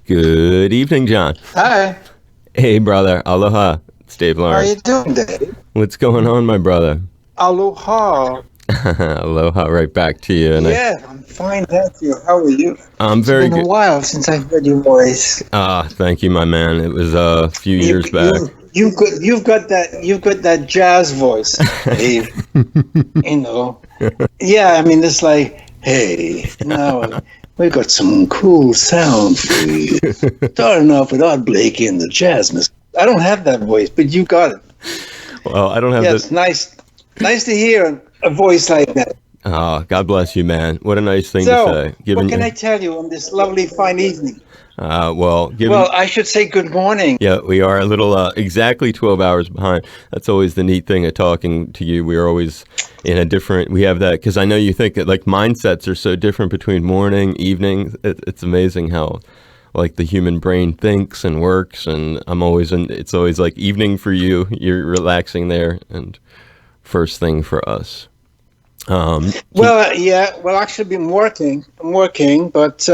Good evening, John. Hi, Hey, brother. Aloha. It's Dave how are Lawrence. you doing, Dave? What's going on, my brother? Aloha. Aloha right back to you. Yeah, I'm fine, thank you. How are you? I'm It's very been a good. while since I heard your voice. Thank you, my man. It was a few You, years back. you've got that jazz voice, Dave. You know. Yeah, I mean it's like, hey, now we got some cool sound for you. Starting off with Art Blakey and the Jazz Miss. I don't have that voice, but you got it. Well, I don't have Yeah, it's the. nice to hear a voice like that. Oh, God bless you, man. What a nice thing to So, say. what Given can I you. tell you on this lovely fine evening? Given. Well, I should say good morning. Yeah, we are a little exactly 12 hours behind. That's always the neat thing of talking to you. We are always in a different, we have that, because I know you think that like mindsets are so different between morning, evening. It's amazing how like the human brain thinks and works. And it's always like evening for you. You're relaxing there, and first thing for us. Well, yeah. Well, actually, I'm working, but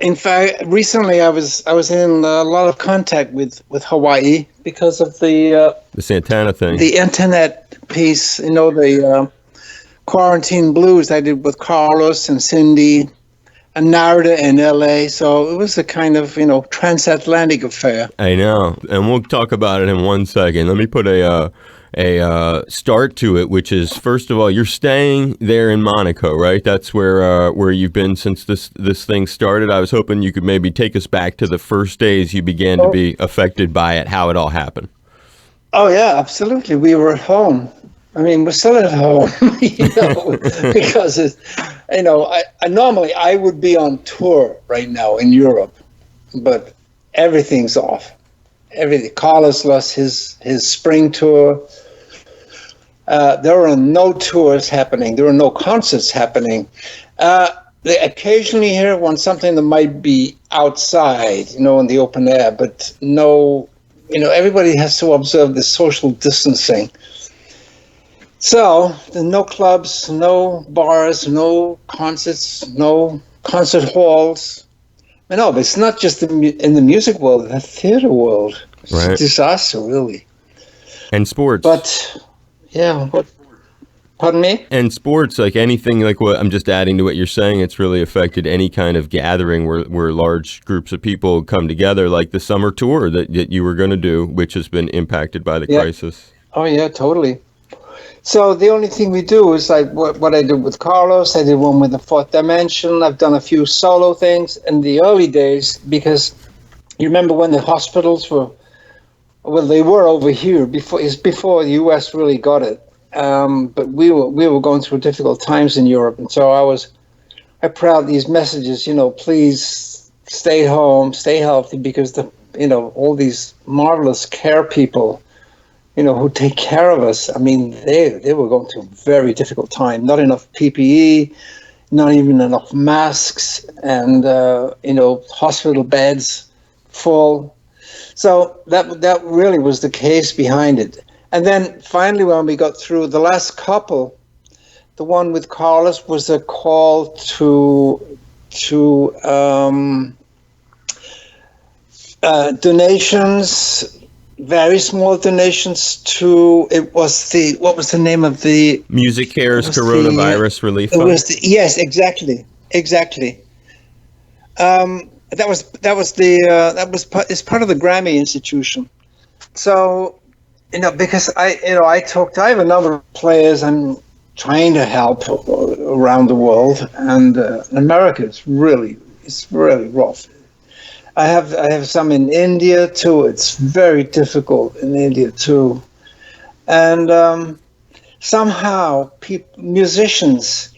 in fact, recently I was in a lot of contact with Hawaii because of The Santana thing. the internet piece. You know, the quarantine blues I did with Carlos and Cindy and Narda in L.A. So it was a kind of transatlantic affair. I know, and we'll talk about it in 1 second. Let me put a start to it, which is first of all, you're staying there in Monaco, right? That's where you've been since this thing started. I was hoping you could maybe take us back to the first days you began to be affected by it, how it all happened. Oh yeah, absolutely. We were at home. I mean, we're still at home, because I normally I would be on tour right now in Europe, but everything's off. Everything. Carlos lost his spring tour. There are no tours happening. There are no concerts happening. They occasionally hear one something that might be outside, in the open air, but no. Everybody has to observe the social distancing. So, there are no clubs, no bars, no concerts, no concert halls. No, but it's not just in the music world, the theater world. It's a Right. disaster, really. And sports. But, yeah, pardon me? And sports, like anything, like what I'm just adding to what you're saying, it's really affected any kind of gathering where large groups of people come together, like the summer tour that you were going to do, which has been impacted by the Yeah. crisis. Oh, yeah, totally. So the only thing we do is like what I did with Carlos. I did one with the Fourth Dimension. I've done a few solo things in the early days because you remember when the hospitals they were over here before the U.S. really got it. But we were going through difficult times in Europe, and so I put out these messages. Please stay home, stay healthy, because all these marvelous care people, who take care of us. I mean, they were going through a very difficult time. Not enough PPE, not even enough masks, and hospital beds full. So that really was the case behind it. And then finally, when we got through the last couple, the one with Carlos was a call to donations. Very small donations to what was the name of the Music Cares was the- Coronavirus Relief it Fund. was yes, exactly. It's part of the Grammy Institution. So because I have a number of players I'm trying to help around the world, and America is it's really rough. I have some in India too. It's very difficult in India too, and somehow musicians,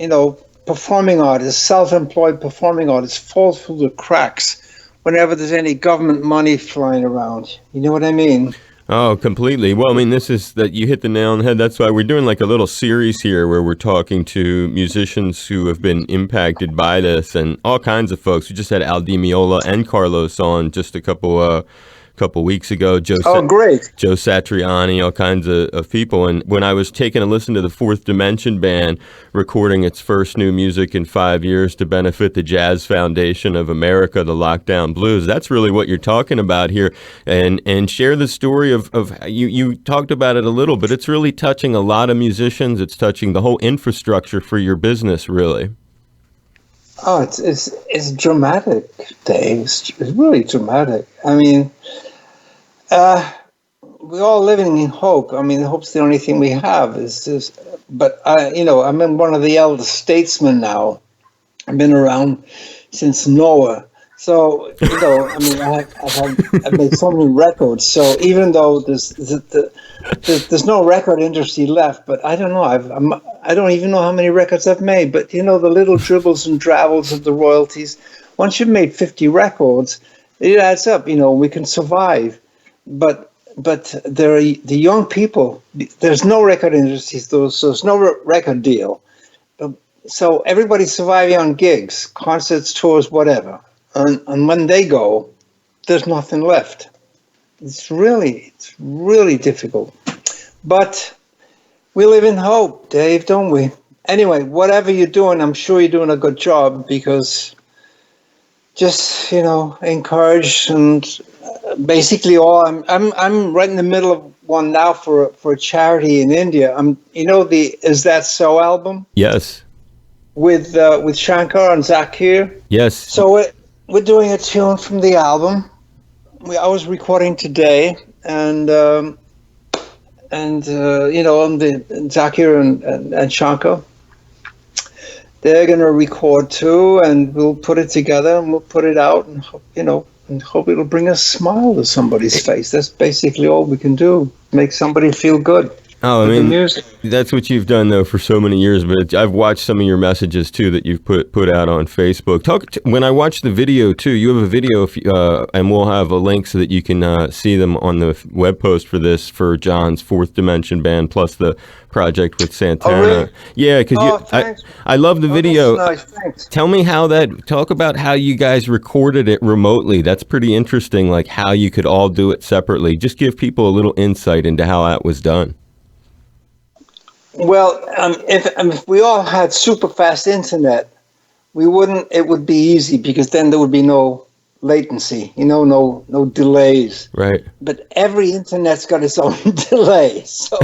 performing artists, self-employed performing artists, fall through the cracks whenever there's any government money flying around. You know what I mean? Oh, completely. Well, I mean, this is that you hit the nail on the head. That's why we're doing like a little series here where we're talking to musicians who have been impacted by this and all kinds of folks. We just had Al Di Meola and Carlos on just a couple weeks ago. Oh, great. Joe Satriani, all kinds of people. And when I was taking a listen to the Fourth Dimension Band recording its first new music in 5 years to benefit the Jazz Foundation of America, the Lockdown Blues, that's really what you're talking about here. And share the story of you talked about it a little, but it's really touching a lot of musicians. It's touching the whole infrastructure for your business, really. Oh, it's dramatic, Dave. It's really dramatic. I mean, we're all living in hope. I mean, hope's the only thing we have. But I'm one of the elder statesmen now. I've been around since Noah. So, I mean, I've made so many records. So even though there's no record industry left, but I don't know. I don't even know how many records I've made. But the little dribbles and drabbles of the royalties. Once you've made 50 records, it adds up. We can survive. But there are the young people. There's no record industry, so there's no record deal. So everybody's surviving on gigs, concerts, tours, whatever. And when they go, there's nothing left. It's really difficult. But we live in hope, Dave, don't we? Anyway, whatever you're doing, I'm sure you're doing a good job, because just, encourage. And basically I'm right in the middle of one now for a charity in India. The Is That So album? Yes. With Shankar and Zakir. Yes. So we're doing a tune from the album. I was recording today, and Zakir and Shankar, they're gonna record too, and we'll put it together and we'll put it out, and and hope it'll bring a smile to somebody's face. That's basically all we can do. Make somebody feel good. Oh, I mean, that's what you've done though for so many years. But I've watched some of your messages too that you've put out on Facebook. When I watched the video too, you have a video, and we'll have a link so that you can see them on the web post for John's Fourth Dimension Band plus the project with Santana. Oh, really? Yeah, because I love the video. That's nice. Thanks. Tell me talk about how you guys recorded it remotely. That's pretty interesting. Like how you could all do it separately. Just give people a little insight into how that was done. Well, if we all had super fast internet, it would be easy, because then there would be no latency, no delays. Right. But every internet's got its own delay. So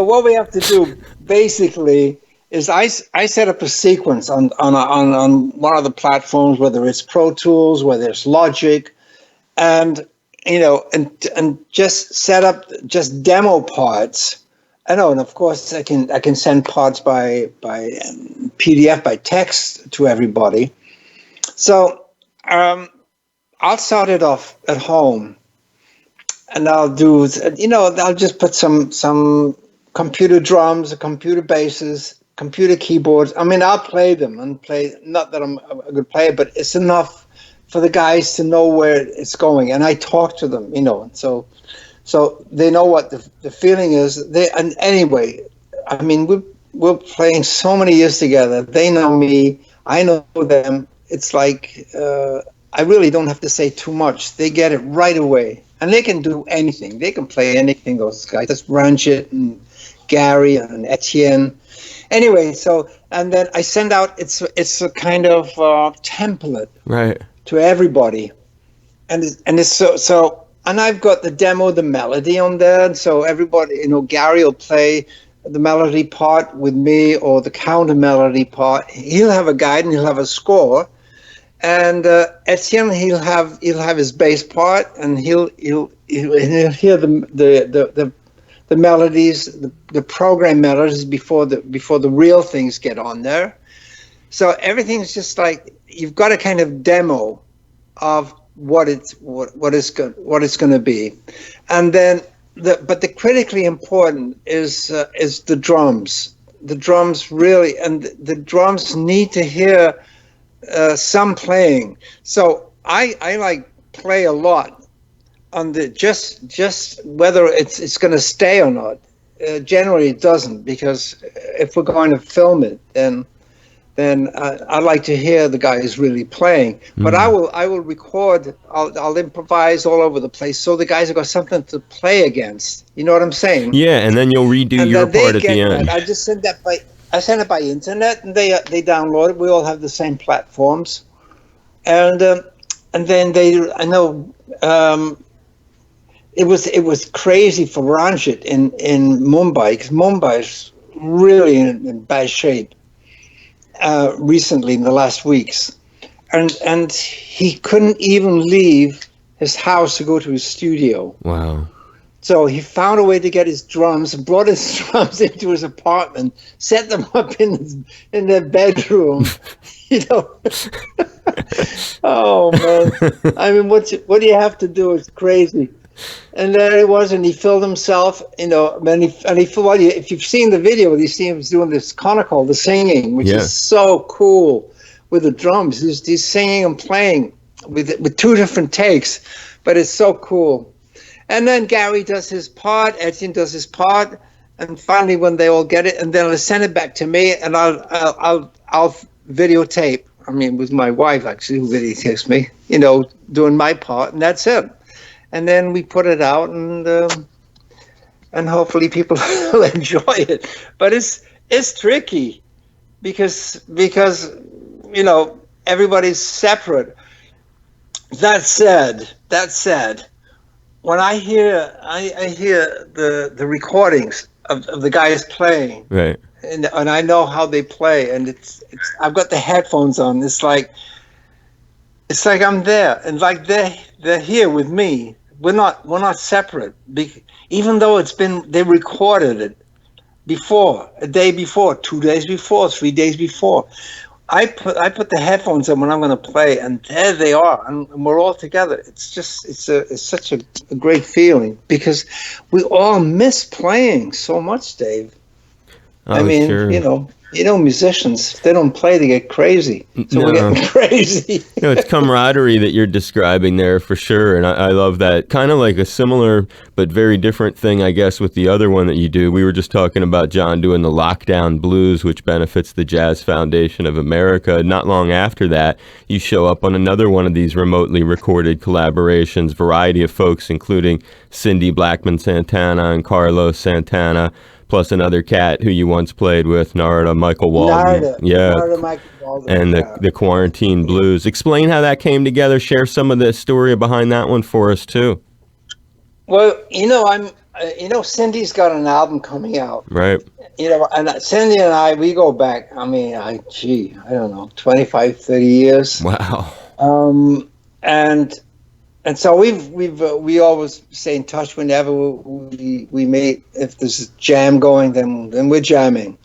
what we have to do basically is I set up a sequence on one of the platforms, whether it's Pro Tools, whether it's Logic, and just set up just demo parts. I know, and of course I can send parts by PDF, by text to everybody. So I'll start it off at home, and I'll just put some computer drums, computer basses, computer keyboards. I mean, I'll play them and play. Not that I'm a good player, but it's enough for the guys to know where it's going, and I talk to them, So they know what the feeling is. And anyway, I mean, we're playing so many years together. They know me. I know them. It's like I really don't have to say too much. They get it right away. And they can do anything. They can play anything, those guys. That's Ranjit and Gary and Etienne. Anyway, and then I send out, it's a kind of template, right, to everybody. And it's so. And I've got the demo, the melody on there. And so everybody, Gary will play the melody part with me, or the counter melody part. He'll have a guide and he'll have a score. And Etienne, he'll have his bass part, and he'll hear the melodies, the program melodies before the real things get on there. So everything's just like, you've got a kind of demo of what it's going to be, and then but the critically important is the drums. The drums really, and the drums need to hear some playing. So I like play a lot on the just whether it's going to stay or not. Generally, it doesn't, because if we're going to film it, then then I like to hear the guys really playing. But I will record. I'll improvise all over the place, so the guys have got something to play against. You know what I'm saying? Yeah, and then you'll redo And your then they part at the get that. end. I just send that by. I send it by internet, and they download it. We all have the same platforms, and then they. I know. It was crazy for Ranjit in Mumbai, because Mumbai's really in bad shape recently in the last weeks, and he couldn't even leave his house to go to his studio. Wow. So he found a way to get his drums, brought his drums into his apartment, set them up in their bedroom. You know. Oh man! I mean, what do you have to do? It's crazy. And there he was, and he filled himself, you know, and if you've seen the video, you see him doing this conical, the singing, which is so cool with the drums. He's singing and playing with two different takes, but it's so cool. And then Gary does his part, Etienne does his part, and finally when they all get it, and then they'll send it back to me, and I'll videotape. I mean, with my wife actually, who videotapes me, you know, doing my part, and that's it. And then we put it out, and hopefully people will enjoy it. But it's tricky because you know, everybody's separate. That said, when I hear the recordings of the guys playing, right, and I know how they play, and it's I've got the headphones on. It's like I'm there, and like they're here with me. We're not separate, even though they recorded it before, a day before, 2 days before, 3 days before. I put the headphones on when I'm going to play, and there they are, and we're all together. It's such a great feeling, because we all miss playing so much, Dave. Oh, I mean, sure. you know, musicians, if they don't play, they get crazy. So we're getting crazy. It's camaraderie that you're describing there for sure. And I love that. Kind of like a similar but very different thing, I guess, with the other one that you do. We were just talking about John doing the Lockdown Blues, which benefits the Jazz Foundation of America. Not long after that, you show up on another one of these remotely recorded collaborations, variety of folks, including Cindy Blackman Santana and Carlos Santana, plus another cat who you once played with, Narada Michael Walden. Narada Michael Walden. And the Quarantine Blues. Explain how that came together. Share some of the story behind that one for us too. Well, you know, Cindy's got an album coming out. Right. You know, and Cindy and I, we go back, I mean, I don't know, 25, 30 years. Wow. And so we always stay in touch whenever we meet. If there's a jam going, then we're jamming.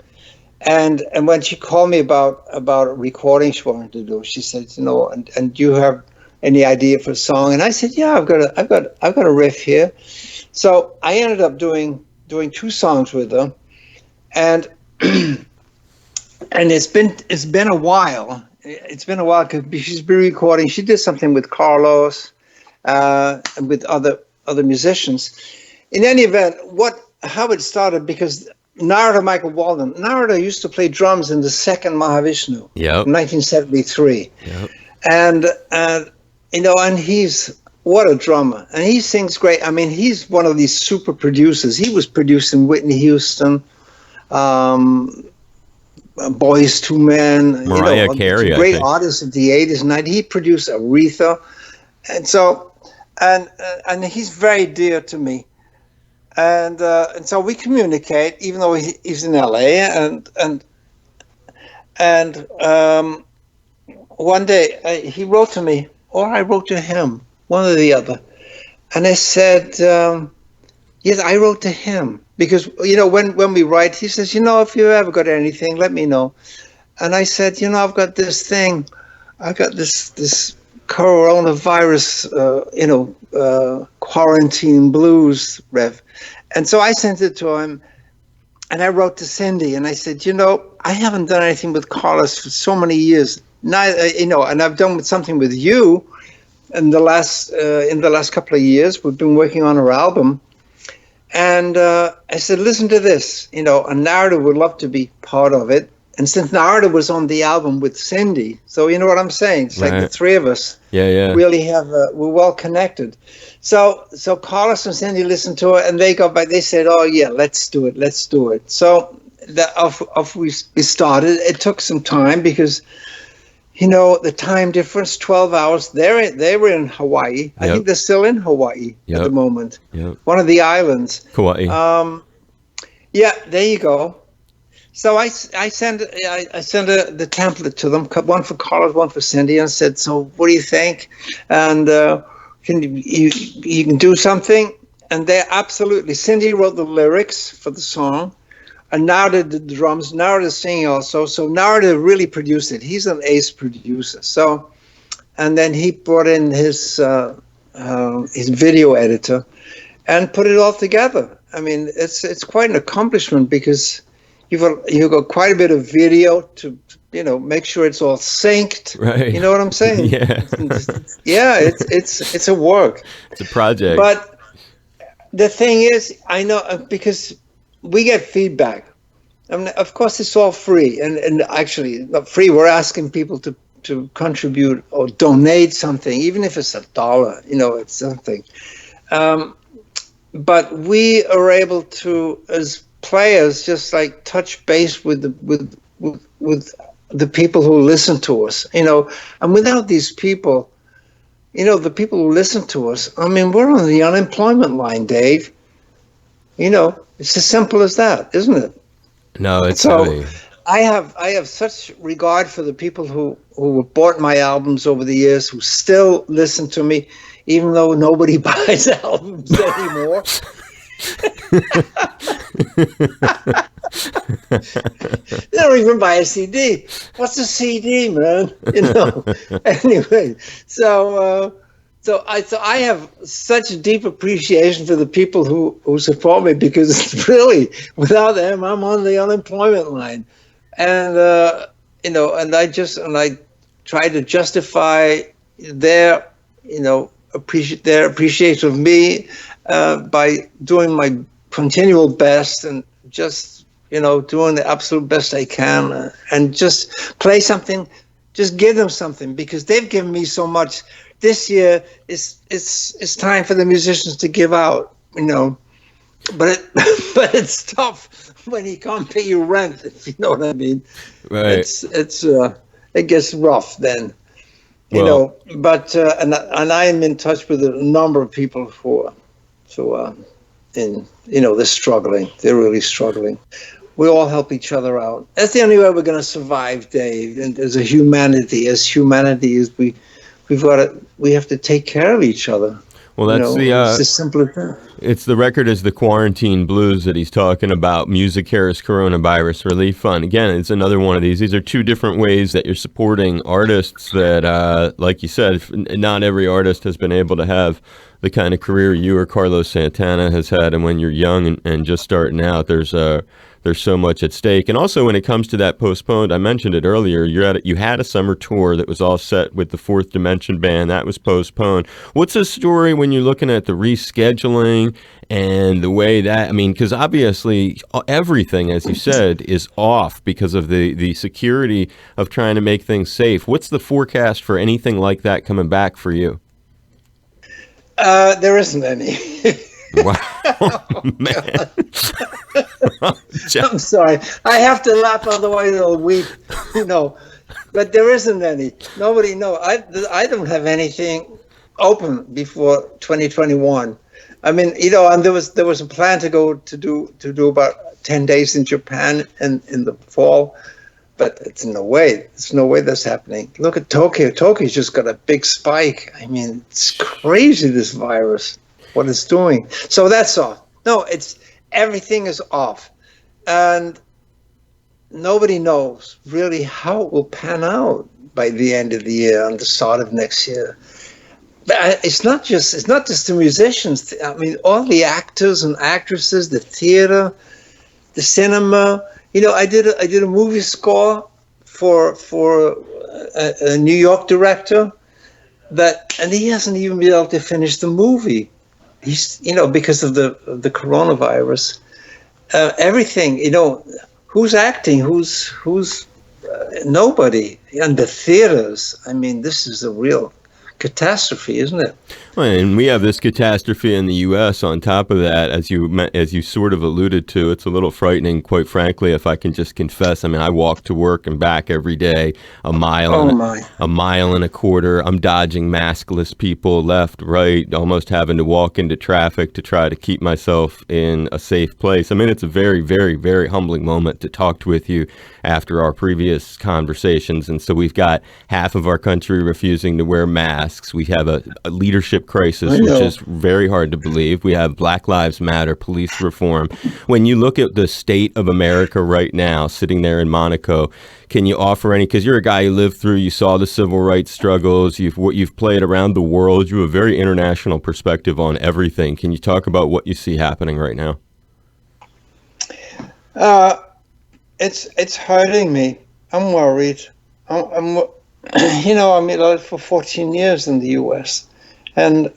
And when she called me about a recording she wanted to do, she said, you know, and do you have any idea for a song? And I said, yeah, I've got a riff here. So I ended up doing 2 songs with her, and it's been a while. It's been a while because she's been recording. She did something with Carlos. And with other musicians. In any event, how it started, because Narada Michael Walden, Narada used to play drums in the second Mahavishnu, in 1973. Yep. And you know, and what a drummer, and he sings great. I mean, he's one of these super producers. He was producing Whitney Houston, Boys II Men, Mariah Carey, great artists of the 80s and 90s. He produced Aretha, and so. And he's very dear to me, and so we communicate, even though he's in LA. And one day he wrote to me, or I wrote to him, one or the other, and I said, yes, I wrote to him, because you know, when we write, he says, you know, if you ever got anything, let me know. And I said, you know, I've got this thing, I've got this coronavirus, quarantine blues rev. And so I sent it to him, and I wrote to Cindy, and I said, you know, I haven't done anything with Carlos for so many years. Neither, you know, and I've done something with you in the last couple of years. We've been working on our album. And I said, listen to this, you know, a narrative would love to be part of it. And since Narada was on the album with Cindy, so you know what I'm saying? It's like the three of us really have, we're well connected. So Carlos and Cindy listened to it, and they got back. They said, "Oh yeah, let's do it." So we started. It took some time because, you know, the time difference, 12 hours. They were in Hawaii. I think they're still in Hawaii at the moment. One of the islands. Kauai. Yeah, there you go. So I sent the template to them, one for Carlos, one for Cindy, and said, "So what do you think? And can you can do something?" And they absolutely. Cindy wrote the lyrics for the song, and Narada did the drums. Narada singing also. So Narada really produced it. He's an ace producer. So, and then he brought in his video editor, and put it all together. I mean, it's quite an accomplishment because you've got quite a bit of video to, you know, make sure it's all synced. Right. You know what I'm saying? Yeah. It's a work. It's a project. But the thing is, I know because we get feedback. I mean, of course, it's all free, and actually not free. We're asking people to contribute or donate something, even if it's $1. You know, it's something. But we are able to, as players, just like touch base with the people who listen to us, you know. And without these people, you know, the people who listen to us, I mean, we're on the unemployment line, Dave. You know, it's as simple as that, isn't it? No, it's so heavy. I have such regard for the people who bought my albums over the years, who still listen to me, even though nobody buys albums anymore. They don't even buy a CD. What's a CD, man? You know. Anyway, so I have such a deep appreciation for the people who support me, because really, without them, I'm on the unemployment line. And you know, and I try to justify their, you know, their appreciation of me by doing my continual best, and just, you know, doing the absolute best I can, and just play something, just give them something, because they've given me so much. This year it's time for the musicians to give out, you know, but it's tough when you can't pay your rent, if you know what I mean. Right. It gets rough then. You know, but and I am in touch with a number of people who you know, they're struggling. They're really struggling. We all help each other out. That's the only way we're going to survive, Dave. And as humanity we have to take care of each other. Well, that's it's as simple as that. It's the record is the Quarantine Blues that he's talking about. MusiCare's Coronavirus Relief Fund. Again, it's another one of these. These are two different ways that you're supporting artists that, like you said, not every artist has been able to have the kind of career you or Carlos Santana has had. And when you're young and just starting out, there's so much at stake. And also, when it comes to that postponed, I mentioned it earlier, you had a summer tour that was all set with the Fourth Dimension Band. That was postponed. What's the story when you're looking at the rescheduling and the way that, I mean, because obviously everything, as you said, is off because of the security of trying to make things safe. What's the forecast for anything like that coming back for you? There isn't any. Wow, man. I'm sorry. I have to laugh, otherwise I'll weep. You know, but there isn't any. Nobody knows. I don't have anything open before 2021. I mean, you know, and there was a plan to go to do about 10 days in Japan in the fall, but it's no way. There's no way that's happening. Look at Tokyo. Tokyo's just got a big spike. I mean, it's crazy, this virus, what it's doing. So that's off. No, everything is off. And nobody knows really how it will pan out by the end of the year and the start of next year. But it's not just the musicians. I mean, all the actors and actresses, the theater, the cinema. You know, I did a movie score for a New York director and he hasn't even been able to finish the movie. He's, you know, because of the coronavirus. Everything, you know, who's acting? Who's nobody. And the theaters. I mean, this is a real catastrophe, isn't it? Well, and we have this catastrophe in the U.S. on top of that, as you sort of alluded to. It's a little frightening, quite frankly, if I can just confess. I mean, I walk to work and back every day, a mile Oh my. a mile and a quarter. I'm dodging maskless people left, right, almost having to walk into traffic to try to keep myself in a safe place. I mean, it's a very, very, very humbling moment to talk with you after our previous conversations. And so we've got half of our country refusing to wear masks. We have a leadership crisis, which is very hard to believe. We have Black Lives Matter, police reform. When you look at the state of America right now, sitting there in Monaco, can you offer any, because you're a guy who lived through, you saw the civil rights struggles, you've played around the world, you have a very international perspective on everything. Can you talk about what you see happening right now? It's hurting me. I'm worried. I'm I lived for 14 years in the U.S. and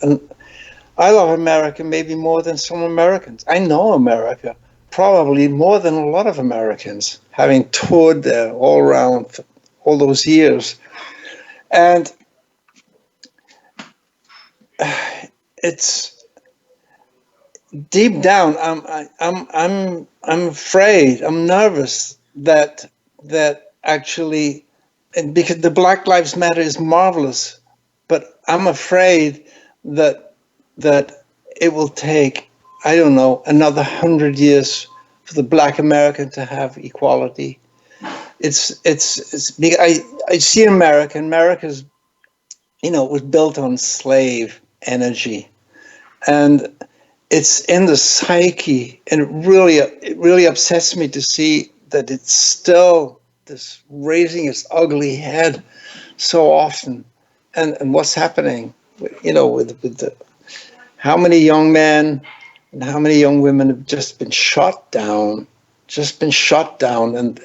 I love America maybe more than some Americans. I know America probably more than a lot of Americans, having toured there all around for all those years. And it's deep down. I'm afraid. I'm nervous that actually, and because the Black Lives Matter is marvelous, but I'm afraid that it will take, I don't know, another 100 years for the Black American to have equality. It's I see America. America's, was built on slave energy, and it's in the psyche, and it really upsets me to see that it's still this raising its ugly head so often, and what's happening, with the how many young men and how many young women have just been shot down, and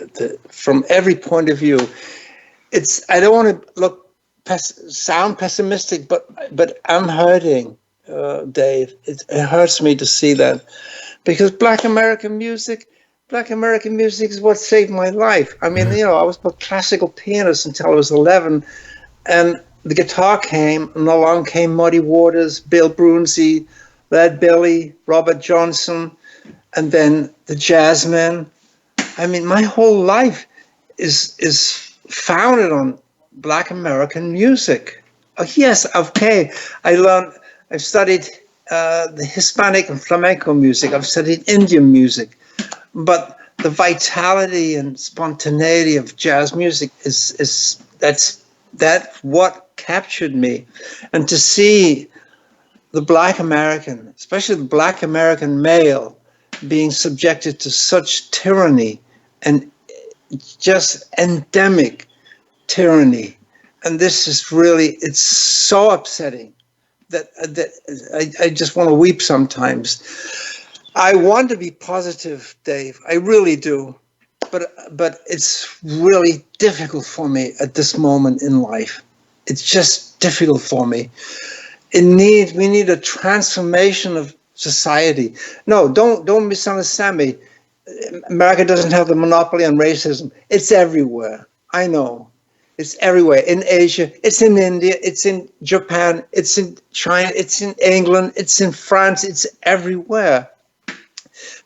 from every point of view. I don't want to sound pessimistic, but I'm hurting, Dave. It hurts me to see that, because Black American music is what saved my life. I mean, I was a classical pianist until I was 11, and the guitar came, and along came Muddy Waters, Bill Brunsey, Lead Belly, Robert Johnson, and then the jazzmen. I mean, my whole life is founded on Black American music. Oh, yes, okay. I've studied the Hispanic and flamenco music. I've studied Indian music, but the vitality and spontaneity of jazz music that's what captured me. And to see the Black American, especially the Black American male, being subjected to such tyranny, and just endemic tyranny. And this is really, it's so upsetting that I just want to weep sometimes. I want to be positive, Dave. I really do. But it's really difficult for me at this moment in life. It's just difficult for me. We need a transformation of society. No, don't misunderstand me. America doesn't have the monopoly on racism. It's everywhere. I know. It's everywhere. In Asia, it's in India, it's in Japan, it's in China, it's in England, it's in France, it's everywhere.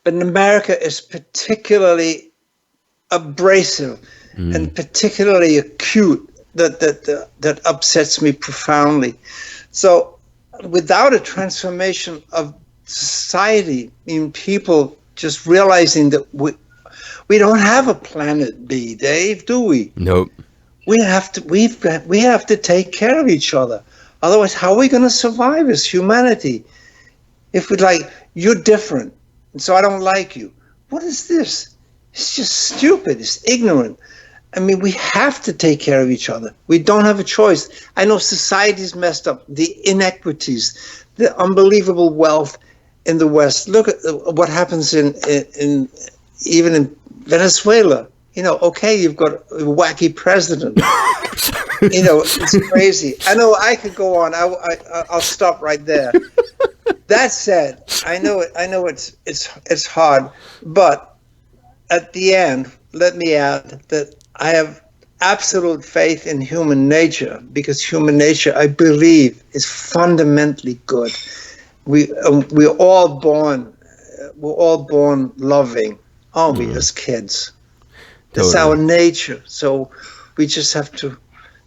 But in America, it's particularly abrasive and particularly acute that upsets me profoundly. So without a transformation of society, people just realizing that we don't have a planet B, Dave, do we? Nope. We have to take care of each other. Otherwise, how are we going to survive as humanity? If you're different, and so I don't like you. What is this? It's just stupid. It's ignorant. I mean, we have to take care of each other. We don't have a choice. I know society's messed up. The inequities, the unbelievable wealth in the West. Look at what happens in Venezuela. Okay, you've got a wacky president. It's crazy. I know I could go on. I'll stop right there. That said, I know it's hard, but at the end, let me add that I have absolute faith in human nature, because human nature, I believe, is fundamentally good. We're all born, loving, aren't we, as kids? That's our Totally. nature. So we just have to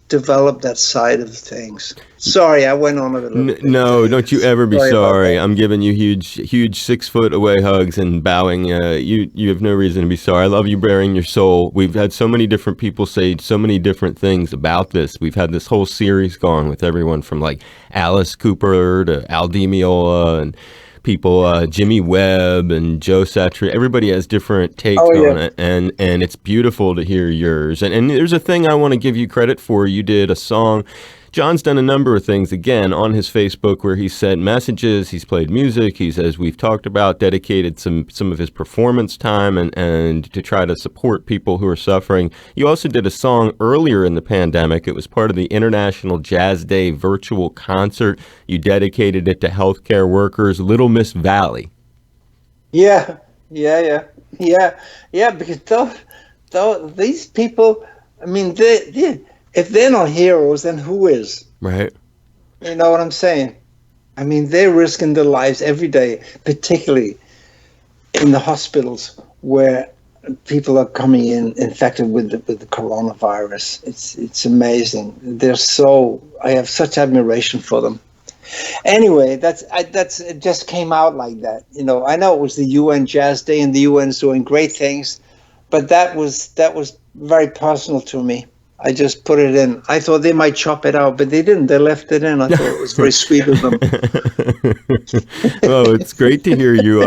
develop that side of things. Sorry, I went on a little bit, No, Dave. don't you ever be Sorry about sorry. that. I'm giving you huge 6 foot away hugs and bowing. You have no reason to be sorry. I love you bearing your soul. We've had so many different people say so many different things about this. We've had this whole series going with everyone from like Alice Cooper to Al Di Meola and people, Jimmy Webb and Joe Satriani. Everybody has different takes Oh on yeah. it, and it's beautiful to hear yours. And there's a thing I want to give you credit for. You did a song. John's done a number of things, again, on his Facebook where he's sent messages, he's played music, he's, as we've talked about, dedicated some of his performance time and to try to support people who are suffering. You also did a song earlier in the pandemic. It was part of the International Jazz Day virtual concert. You dedicated it to healthcare workers, Little Miss Valley. Yeah, yeah. Because these people, I mean, if they're not heroes, then who is? Right. You know what I'm saying? I mean, they're risking their lives every day, particularly in the hospitals where people are coming in infected with the coronavirus. It's amazing. I have such admiration for them. Anyway, it just came out like that. You know, I know it was the UN Jazz Day and the UN's doing great things, but that was very personal to me. I just put it in. I thought they might chop it out, but they didn't. They left it in. I thought it was very sweet of them. Oh, it's great to hear you.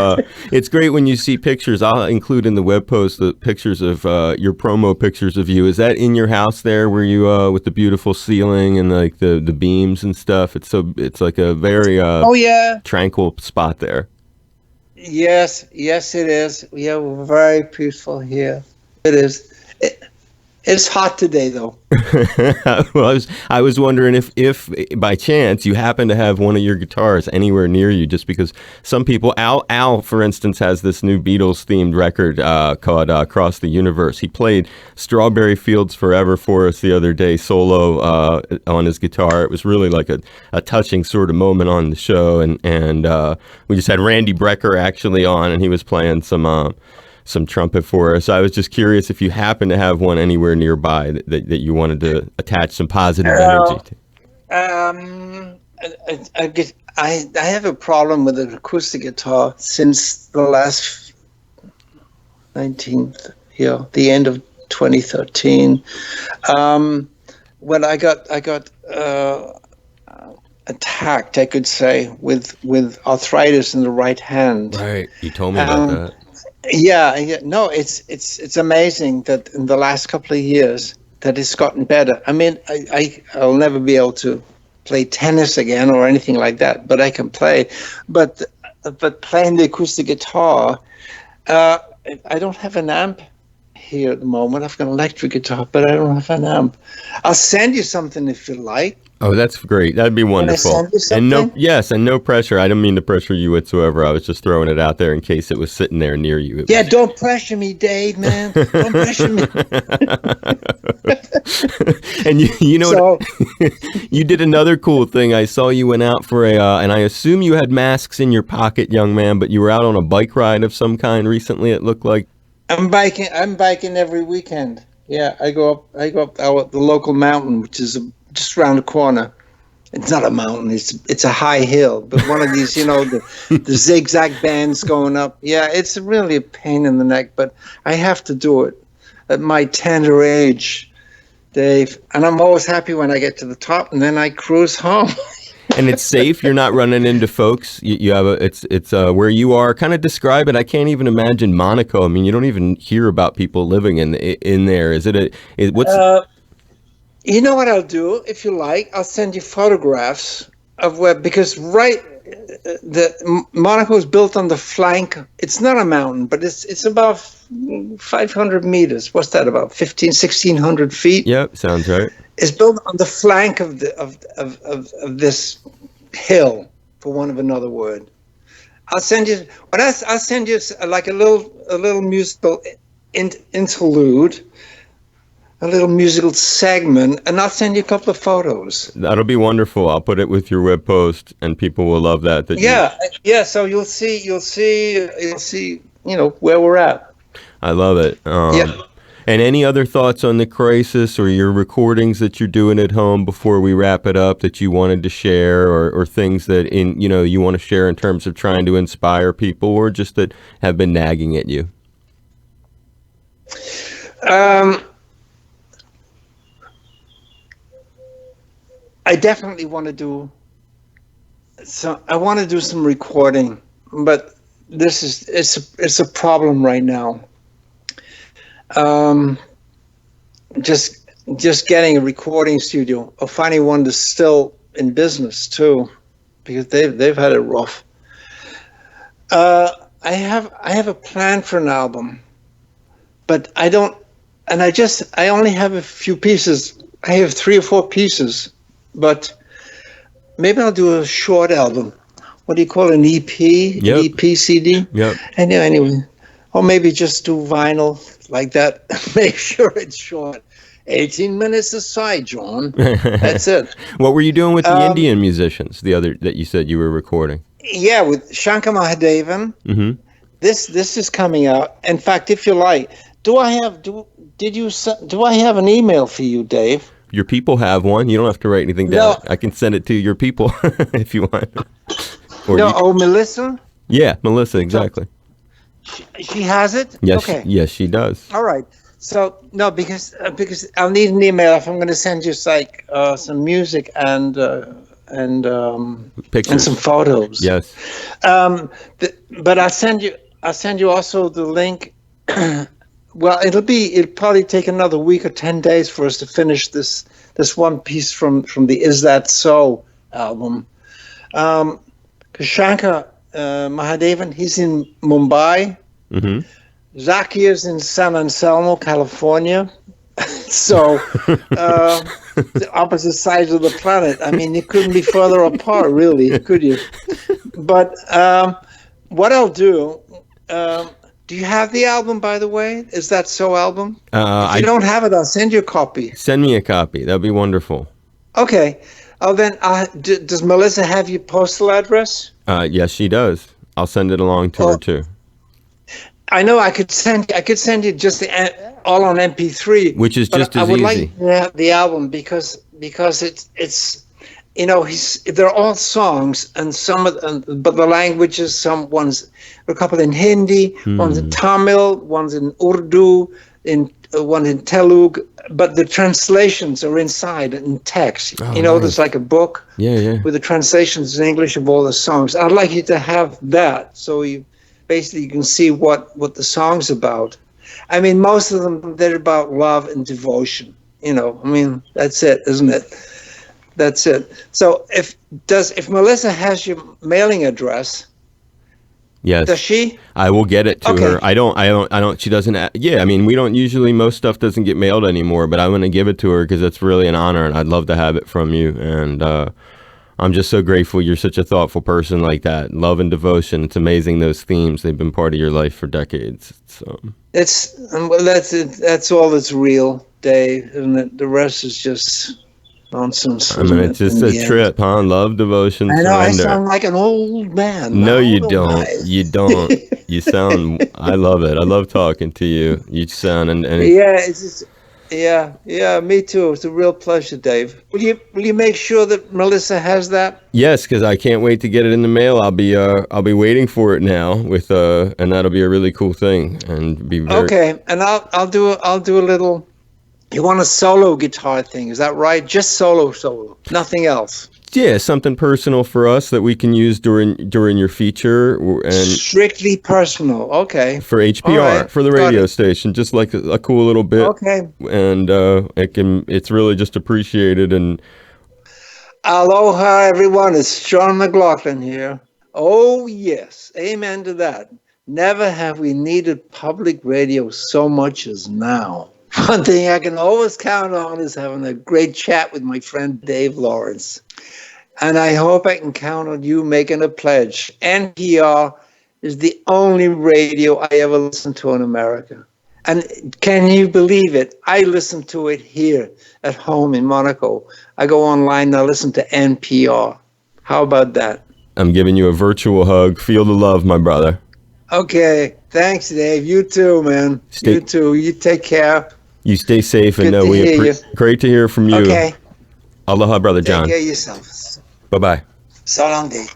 It's great when you see pictures. I'll include in the web post the pictures of your promo pictures of you. Is that in your house there, where you with the beautiful ceiling and like the beams and stuff? It's like a very Oh yeah. tranquil spot there. Yes, it is. Yeah, we're very peaceful here. It is. It's hot today, though. Well, I was wondering if by chance you happen to have one of your guitars anywhere near you, just because some people, Al, for instance, has this new Beatles themed record called Across the Universe. He played Strawberry Fields Forever for us the other day, solo on his guitar. It was really like a touching sort of moment on the show, and we just had Randy Brecker actually on, and he was playing some trumpet for us. I was just curious if you happen to have one anywhere nearby that you wanted to attach some positive energy to. I have a problem with an acoustic guitar since the last 19th, the end of 2013. When I got attacked, I could say, with arthritis in the right hand. Right, you told me about that. Yeah. No, it's amazing that in the last couple of years that it's gotten better. I mean, I'll never be able to play tennis again or anything like that, but I can play. But playing the acoustic guitar, I don't have an amp here at the moment. I've got an electric guitar, but I don't have an amp. I'll send you something if you like. Oh, that's great. That'd be wonderful. Can I send you something? And no pressure. I don't mean to pressure you whatsoever. I was just throwing it out there in case it was sitting there near you. Yeah, don't pressure me, Dave, man. Don't pressure me. And you know what? You did another cool thing. I saw you went out for and I assume you had masks in your pocket, young man, but you were out on a bike ride of some kind recently, it looked like. I'm biking every weekend. Yeah, I go up the local mountain, which is just around the corner. It's not a mountain; it's a high hill, but one of these, the zigzag bands going up. Yeah, it's really a pain in the neck, but I have to do it at my tender age, Dave. And I'm always happy when I get to the top, and then I cruise home. And it's safe. You're not running into folks. You have it's where you are. Kind of describe it. I can't even imagine Monaco. I mean, you don't even hear about people living in there. Is it what's? You know what I'll do, if you like? I'll send you photographs of because the Monaco is built on the flank. It's not a mountain, but it's about 500 meters. What's that? About 1,600 feet. Yep, sounds right. It's built on the flank of this hill, for want of another word. I'll send you like a little musical interlude, a little musical segment, and I'll send you a couple of photos. That'll be wonderful. I'll put it with your web post, and people will love that. Yeah. So you'll see, where we're at. I love it. Yeah. And any other thoughts on the crisis or your recordings that you're doing at home before we wrap it up that you wanted to share, or things that you want to share in terms of trying to inspire people, or just that have been nagging at you? I definitely want to do some recording, but it's a problem right now. Just getting a recording studio, or finding one that's still in business too, because they've had it rough. I have a plan for an album, but I only have a few pieces. I have 3 or 4 pieces, but maybe I'll do a short album. What do you call it, an EP? Yep. An EP CD? Yep. Anyway, or maybe just do vinyl like that. Make sure it's short. 18 minutes aside, John. That's it. What were you doing with the Indian musicians, that you said you were recording? Yeah, with Shankar Mahadevan. Mm-hmm. This is coming out. In fact, if you like, do I have an email for you, Dave? Your people have one. You don't have to write anything down. I can send it to your people if you want. Melissa? Yeah, Melissa, exactly. She has it? Yes, okay. Yes, she does. All right. So, no, because I'll need an email if I'm going to send you some music and Pictures and some photos. Yes. But I'll send you also the link. Well, it'll probably take another week or 10 days for us to finish this one piece from the Is That So album. Because Shankar Mahadevan, he's in Mumbai. Mm-hmm. Zaki is in San Anselmo, California. So, the opposite sides of the planet. I mean, you couldn't be further apart, really, could you? But what I'll do, do you have the album, by the way? Is That So album? If you don't have it, I'll send you a copy. Send me a copy. That'd be wonderful. Okay. Oh, then, does Melissa have your postal address? Yes, she does. I'll send it along to her, too. I know I could send you just all on MP3, which is just as easy. I would like to have the album because it's they're all songs, and but the languages, a couple in Hindi, one's in Tamil, one's in Urdu, one in Telugu, but the translations are inside in text. Oh, nice. There's like a book with the translations in English of all the songs. I'd like you to have that, so you can see what the song's about. I mean, most of them, they're about love and devotion. I mean, that's it, isn't it? That's it. So if Melissa has your mailing address, yes, does she? I will get it to her. I don't. She doesn't. Yeah, I mean, we don't usually. Most stuff doesn't get mailed anymore, but I'm going to give it to her because it's really an honor, and I'd love to have it from you. And I'm just so grateful you're such a thoughtful person like that. Love and devotion. It's amazing, those themes. They've been part of your life for decades. That's all that's real, Dave, and the rest is just nonsense. I mean, it's just a trip, huh? Love, devotion, I know, surrender. I sound like an old man. No, you don't. You don't. You sound, I love it. I love talking to you. You sound, and yeah, it's just, yeah, me too. It's a real pleasure, Dave. Will you make sure that Melissa has that? Yes, because I can't wait to get it in the mail. I'll be waiting for it now and that'll be a really cool thing and be very okay. And I'll do a little. You want a solo guitar thing? Is that right? Just solo, nothing else. Yeah, something personal for us that we can use during your feature, and strictly personal. Okay. For HPR, for the radio station, just like a cool little bit. Okay. And it's really just appreciated. And aloha, everyone. It's John McLaughlin here. Oh yes, amen to that. Never have we needed public radio so much as now. One thing I can always count on is having a great chat with my friend Dave Lawrence. And I hope I can count on you making a pledge. NPR is the only radio I ever listened to in America. And can you believe it? I listen to it here at home in Monaco. I go online and I listen to NPR. How about that? I'm giving you a virtual hug. Feel the love, my brother. Okay. Thanks, Dave. You too, man. You too. You take care. You stay safe, and Good to hear you. great to hear from you. Okay. Aloha, Brother John. Take care of yourself. Bye-bye. So long, Dave.